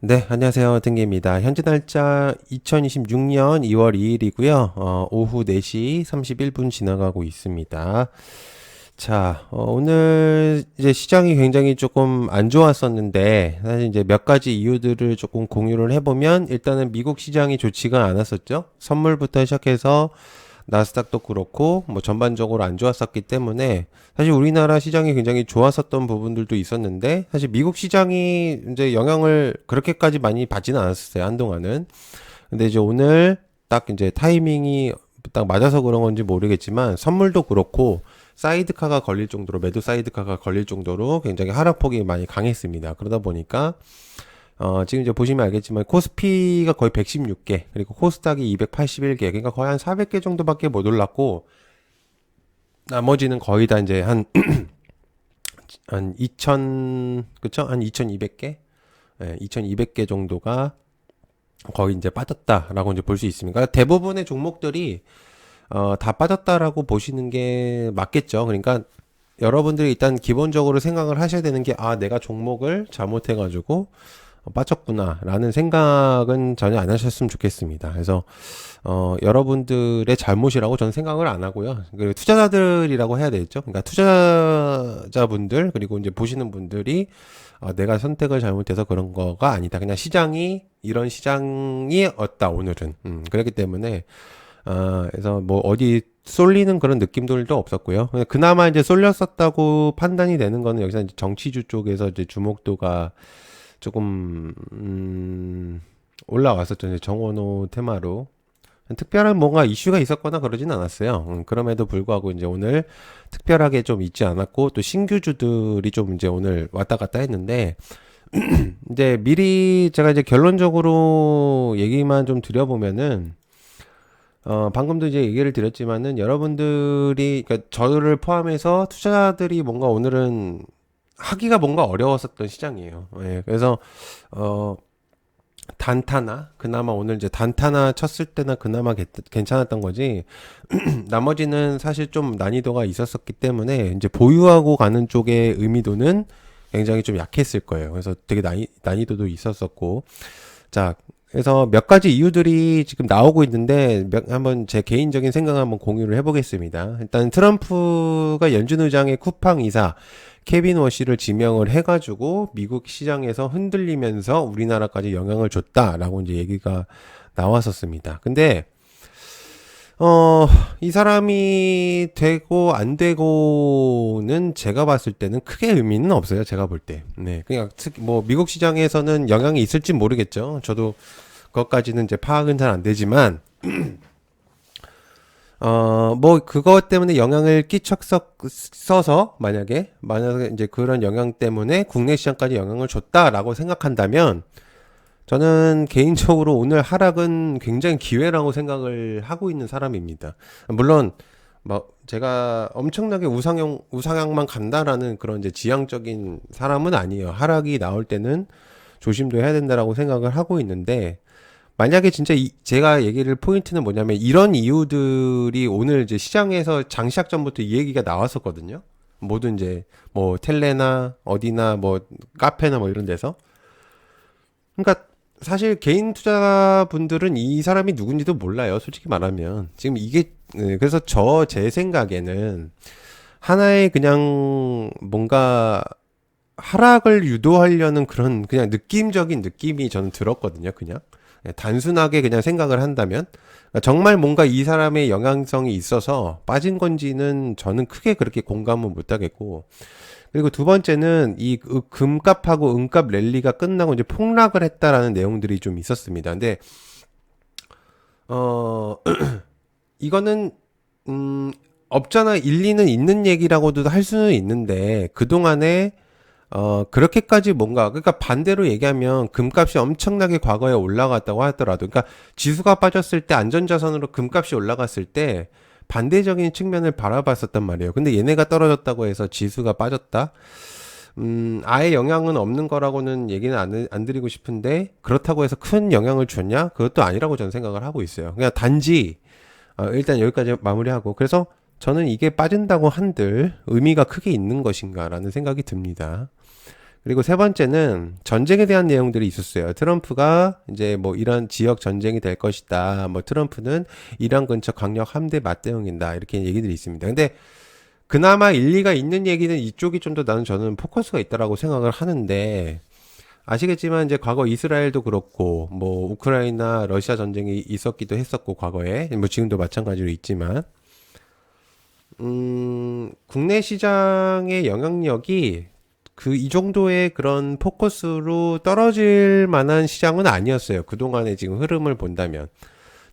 네, 안녕하세요. 등기입니다. 현재 날짜 2026년 2월 2일이고요. 오후 4시 31분 지나가고 있습니다. 자, 오늘 이제 시장이 굉장히 조금 안 좋았었는데, 사실 이제 몇 가지 이유들을 조금 공유를 해보면, 일단은 미국 시장이 좋지가 않았었죠. 선물부터 시작해서 나스닥도 그렇고 뭐 전반적으로 안 좋았었기 때문에 사실 우리나라 시장이 굉장히 좋았었던 부분들도 있었는데 사실 미국 시장이 이제 영향을 그렇게까지 많이 받지는 않았었어요, 한동안은. 근데 이제 오늘 딱 이제 타이밍이 딱 맞아서 그런 건지 모르겠지만 선물도 그렇고 사이드카가 걸릴 정도로, 매도 사이드카가 걸릴 정도로 굉장히 하락폭이 많이 강했습니다. 그러다 보니까 지금 이제 보시면 알겠지만 코스피가 거의 116개, 그리고 코스닥이 281개, 그러니까 거의 한 400개 정도밖에 못 올랐고, 나머지는 거의 다 이제 한 2000, 그쵸? 한 2200개? 예, 2200개 정도가 거의 이제 빠졌다라고 이제 볼 수 있습니다. 그러니까 대부분의 종목들이, 다 빠졌다라고 보시는 게 맞겠죠. 그러니까 여러분들이 일단 기본적으로 생각을 하셔야 되는 게, 내가 종목을 잘못해가지고, 빠졌구나라는 생각은 전혀 안 하셨으면 좋겠습니다. 그래서 여러분들의 잘못이라고 저는 생각을 안 하고요. 그리고 투자자들이라고 해야 되겠죠. 그러니까 투자자분들 그리고 이제 보시는 분들이 내가 선택을 잘못해서 그런 거가 아니다. 그냥 시장이 이런 시장이었다 오늘은. 그렇기 때문에 그래서 뭐 어디 쏠리는 그런 느낌들도 없었고요. 그나마 이제 쏠렸었다고 판단이 되는 거는 여기서 이제 정치주 쪽에서 이제 주목도가 조금 올라왔었죠. 이제 정원호 테마로 특별한 뭔가 이슈가 있었거나 그러진 않았어요. 그럼에도 불구하고 이제 오늘 특별하게 좀 있지 않았고 또 신규주들이 좀 이제 오늘 왔다 갔다 했는데 이제 미리 제가 이제 결론적으로 얘기만 좀 드려보면은 방금도 이제 얘기를 드렸지만은 여러분들이 그러니까 저를 포함해서 투자자들이 뭔가 오늘은 하기가 뭔가 어려웠었던 시장이에요. 예, 그래서 단타나 그나마 오늘 이제 단타나 쳤을 때나 그나마 괜찮았던 거지. 나머지는 사실 좀 난이도가 있었었기 때문에 이제 보유하고 가는 쪽의 의미도는 굉장히 좀 약했을 거예요. 그래서 되게 난이도도 있었었고. 자, 그래서 몇 가지 이유들이 지금 나오고 있는데 한번 제 개인적인 생각을 한번 공유를 해보겠습니다. 일단 트럼프가 연준 의장의 쿠팡 이사 케빈 워시를 지명을 해가지고 미국 시장에서 흔들리면서 우리나라까지 영향을 줬다라고 이제 얘기가 나왔었습니다. 근데 이 사람이 되고 안 되고는 제가 봤을 때는 크게 의미는 없어요. 제가 볼 때. 네, 그냥 특히 뭐 미국 시장에서는 영향이 있을지 모르겠죠. 저도 그것까지는 이제 파악은 잘 안 되지만 뭐, 그것 때문에 영향을 끼쳤어서, 만약에 이제 그런 영향 때문에 국내 시장까지 영향을 줬다라고 생각한다면, 저는 개인적으로 오늘 하락은 굉장히 기회라고 생각을 하고 있는 사람입니다. 물론, 뭐, 제가 엄청나게 우상향만 간다라는 그런 이제 지향적인 사람은 아니에요. 하락이 나올 때는 조심도 해야 된다라고 생각을 하고 있는데, 만약에 진짜 제가 얘기를 포인트는 뭐냐면 이런 이유들이 오늘 이제 시장에서 장시작 전부터 이 얘기가 나왔었거든요. 모든 이제 뭐 텔레나 어디나 뭐 카페나 뭐 이런 데서. 그러니까 사실 개인 투자분들은 이 사람이 누군지도 몰라요. 솔직히 말하면. 지금 이게 그래서 제 생각에는 하나의 그냥 뭔가 하락을 유도하려는 그런 그냥 느낌적인 느낌이 저는 들었거든요. 그냥. 단순하게 그냥 생각을 한다면 정말 뭔가 이 사람의 영향성이 있어서 빠진 건지는 저는 크게 그렇게 공감은 못 하겠고, 그리고 두 번째는 이 금값하고 은값 랠리가 끝나고 이제 폭락을 했다라는 내용들이 좀 있었습니다. 근데 어 이거는 없잖아 일리는 있는 얘기라고도 할 수는 있는데 그동안에 그렇게까지 뭔가, 그러니까 반대로 얘기하면 금값이 엄청나게 과거에 올라갔다고 하더라도, 그러니까 지수가 빠졌을 때 안전자산으로 금값이 올라갔을 때 반대적인 측면을 바라봤었단 말이에요. 근데 얘네가 떨어졌다고 해서 지수가 빠졌다? 아예 영향은 없는 거라고는 얘기는 안 드리고 싶은데, 그렇다고 해서 큰 영향을 줬냐? 그것도 아니라고 저는 생각을 하고 있어요. 그냥 단지, 일단 여기까지 마무리하고, 그래서 저는 이게 빠진다고 한들 의미가 크게 있는 것인가라는 생각이 듭니다. 그리고 세 번째는 전쟁에 대한 내용들이 있었어요. 트럼프가 이제 뭐 이런 지역 전쟁이 될 것이다. 뭐 트럼프는 이란 근처 강력 함대 맞대응인다. 이렇게 얘기들이 있습니다. 근데 그나마 일리가 있는 얘기는 이쪽이 좀 더 저는 포커스가 있다라고 생각을 하는데, 아시겠지만 이제 과거 이스라엘도 그렇고 뭐 우크라이나 러시아 전쟁이 있었기도 했었고 과거에 뭐 지금도 마찬가지로 있지만 국내 시장의 영향력이 그 이 정도의 그런 포커스로 떨어질 만한 시장은 아니었어요. 그동안의 지금 흐름을 본다면.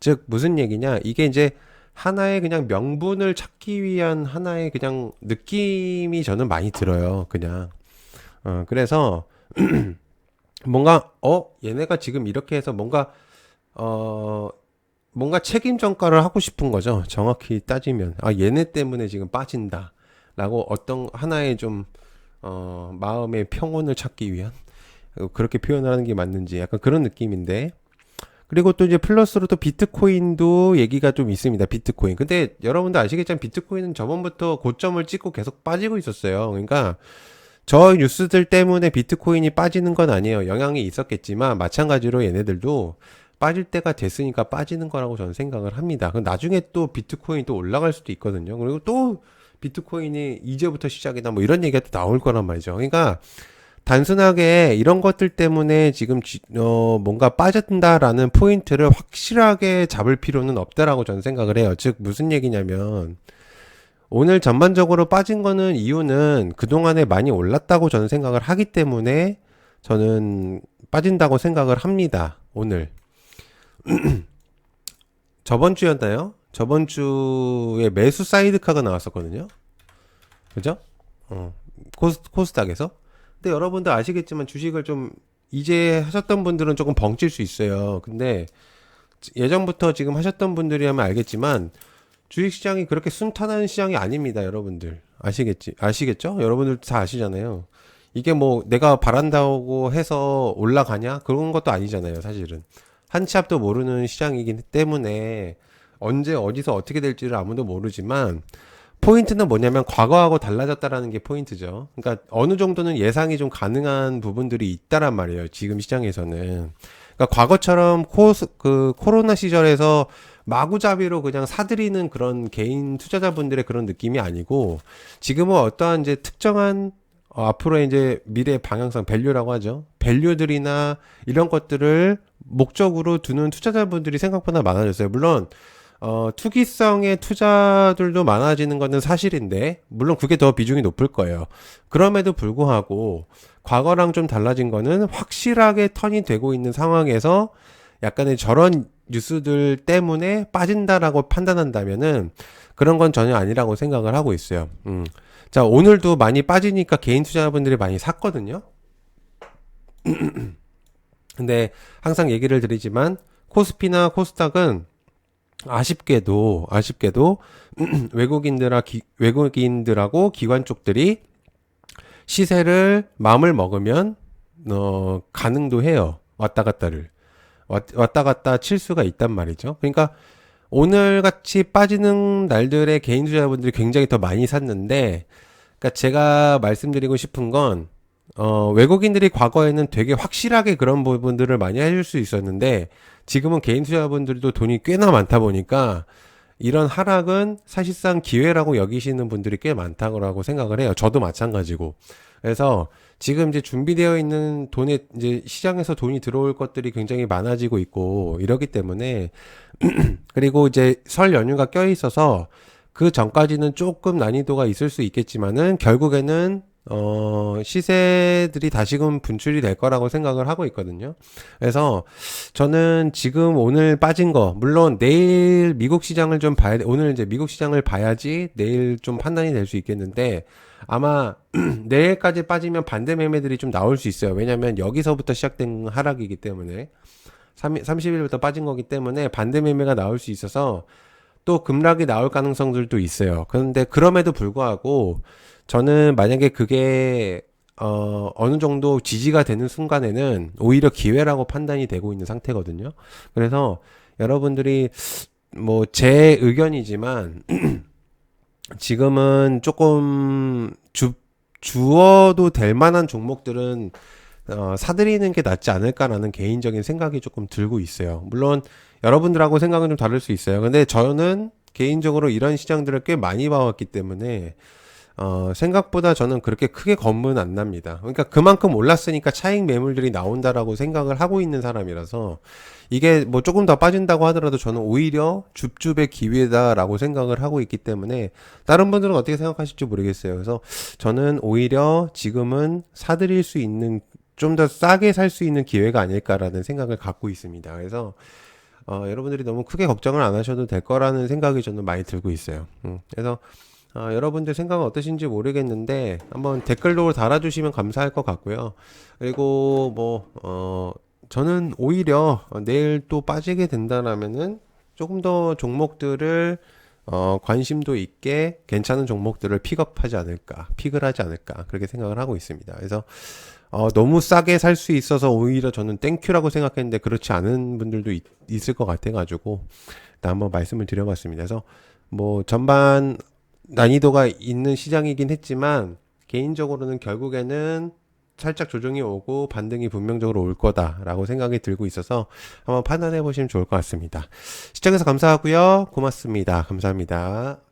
즉 무슨 얘기냐? 이게 이제 하나의 그냥 명분을 찾기 위한 하나의 그냥 느낌이 저는 많이 들어요. 그냥. 그래서 뭔가 얘네가 지금 이렇게 해서 뭔가 책임 전가를 하고 싶은 거죠. 정확히 따지면 얘네 때문에 지금 빠진다라고 어떤 하나의 좀 마음의 평온을 찾기 위한, 그렇게 표현을 하는 게 맞는지 약간 그런 느낌인데. 그리고 또 이제 플러스로 또 비트코인도 얘기가 좀 있습니다. 비트코인. 근데 여러분들 아시겠지만 비트코인은 저번부터 고점을 찍고 계속 빠지고 있었어요. 그러니까 저 뉴스들 때문에 비트코인이 빠지는 건 아니에요. 영향이 있었겠지만 마찬가지로 얘네들도 빠질 때가 됐으니까 빠지는 거라고 저는 생각을 합니다. 그럼 나중에 또 비트코인이 또 올라갈 수도 있거든요. 그리고 또 비트코인이 이제부터 시작이다 뭐 이런 얘기가 또 나올 거란 말이죠. 그러니까 단순하게 이런 것들 때문에 지금 뭔가 빠진다라는 포인트를 확실하게 잡을 필요는 없다라고 저는 생각을 해요. 즉 무슨 얘기냐면 오늘 전반적으로 빠진 거는 이유는 그동안에 많이 올랐다고 저는 생각을 하기 때문에 저는 빠진다고 생각을 합니다. 오늘. 저번 주였나요? 저번 주에 매수 사이드카가 나왔었거든요. 그죠? 코스닥에서. 근데 여러분들 아시겠지만 주식을 좀 이제 하셨던 분들은 조금 벙칠 수 있어요. 근데 예전부터 지금 하셨던 분들이라면 알겠지만 주식시장이 그렇게 순탄한 시장이 아닙니다, 여러분들. 아시겠죠? 여러분들 다 아시잖아요. 이게 뭐 내가 바란다고 해서 올라가냐? 그런 것도 아니잖아요, 사실은. 한 치 앞도 모르는 시장이기 때문에 언제 어디서 어떻게 될지를 아무도 모르지만 포인트는 뭐냐면 과거하고 달라졌다라는 게 포인트죠. 그러니까 어느 정도는 예상이 좀 가능한 부분들이 있다란 말이에요, 지금 시장에서는. 그러니까 과거처럼 코로나 시절에서 마구잡이로 그냥 사들이는 그런 개인 투자자분들의 그런 느낌이 아니고 지금은 어떠한 이제 특정한 앞으로 이제 미래 방향성 밸류라고 하죠. 밸류들이나 이런 것들을 목적으로 두는 투자자분들이 생각보다 많아졌어요. 물론 투기성의 투자들도 많아지는 것은 사실인데 물론 그게 더 비중이 높을 거예요. 그럼에도 불구하고 과거랑 좀 달라진 거는 확실하게 턴이 되고 있는 상황에서 약간의 저런 뉴스들 때문에 빠진다라고 판단한다면은 그런 건 전혀 아니라고 생각을 하고 있어요. 자, 오늘도 많이 빠지니까 개인 투자자분들이 많이 샀거든요. 근데 항상 얘기를 드리지만 코스피나 코스닥은 아쉽게도 외국인들하고 기관 쪽들이 시세를 마음을 먹으면 가능도 해요. 왔다 갔다 칠 수가 있단 말이죠. 그러니까 오늘 같이 빠지는 날들에 개인 투자자분들이 굉장히 더 많이 샀는데, 그러니까 제가 말씀드리고 싶은 건 외국인들이 과거에는 되게 확실하게 그런 부분들을 많이 해줄 수 있었는데 지금은 개인 투자자분들도 돈이 꽤나 많다 보니까 이런 하락은 사실상 기회라고 여기시는 분들이 꽤 많다고 생각을 해요. 저도 마찬가지고. 그래서 지금 이제 준비되어 있는 돈에 이제 시장에서 돈이 들어올 것들이 굉장히 많아지고 있고 이러기 때문에 그리고 이제 설 연휴가 껴 있어서 그 전까지는 조금 난이도가 있을 수 있겠지만은 결국에는 시세들이 다시금 분출이 될 거라고 생각을 하고 있거든요. 그래서 저는 지금 오늘 빠진 거, 물론 내일 미국 시장을 좀 오늘 이제 미국 시장을 봐야지 내일 좀 판단이 될 수 있겠는데 아마 내일까지 빠지면 반대 매매들이 좀 나올 수 있어요. 왜냐면 여기서부터 시작된 하락이기 때문에 30일부터 빠진 거기 때문에 반대 매매가 나올 수 있어서 또 급락이 나올 가능성들도 있어요. 그런데 그럼에도 불구하고 저는 만약에 그게 어느 정도 지지가 되는 순간에는 오히려 기회라고 판단이 되고 있는 상태거든요. 그래서 여러분들이 뭐 제 의견이지만 지금은 조금 주어도 될 만한 종목들은 사들이는 게 낫지 않을까라는 개인적인 생각이 조금 들고 있어요. 물론 여러분들하고 생각은 좀 다를 수 있어요. 근데 저는 개인적으로 이런 시장들을 꽤 많이 봐왔기 때문에 생각보다 저는 그렇게 크게 겁은 안 납니다. 그러니까 그만큼 올랐으니까 차익 매물들이 나온다라고 생각을 하고 있는 사람이라서 이게 뭐 조금 더 빠진다고 하더라도 저는 오히려 줍줍의 기회다라고 생각을 하고 있기 때문에 다른 분들은 어떻게 생각하실지 모르겠어요. 그래서 저는 오히려 지금은 사들일 수 있는 좀 더 싸게 살 수 있는 기회가 아닐까라는 생각을 갖고 있습니다. 그래서 여러분들이 너무 크게 걱정을 안 하셔도 될 거라는 생각이 저는 많이 들고 있어요. 그래서 여러분들 생각은 어떠신지 모르겠는데 한번 댓글로 달아주시면 감사할 것 같고요. 그리고 저는 오히려 내일 또 빠지게 된다라면은 조금 더 종목들을 관심도 있게 괜찮은 종목들을 픽업하지 않을까, 픽을 하지 않을까 그렇게 생각을 하고 있습니다. 그래서 너무 싸게 살 수 있어서 오히려 저는 땡큐라고 생각했는데 그렇지 않은 분들도 있을 것 같아가지고 일단 한번 말씀을 드려봤습니다. 그래서 뭐 전반 난이도가 있는 시장이긴 했지만 개인적으로는 결국에는 살짝 조정이 오고 반등이 분명적으로 올 거다라고 생각이 들고 있어서 한번 판단해 보시면 좋을 것 같습니다. 시청해서 감사하고요. 고맙습니다. 감사합니다.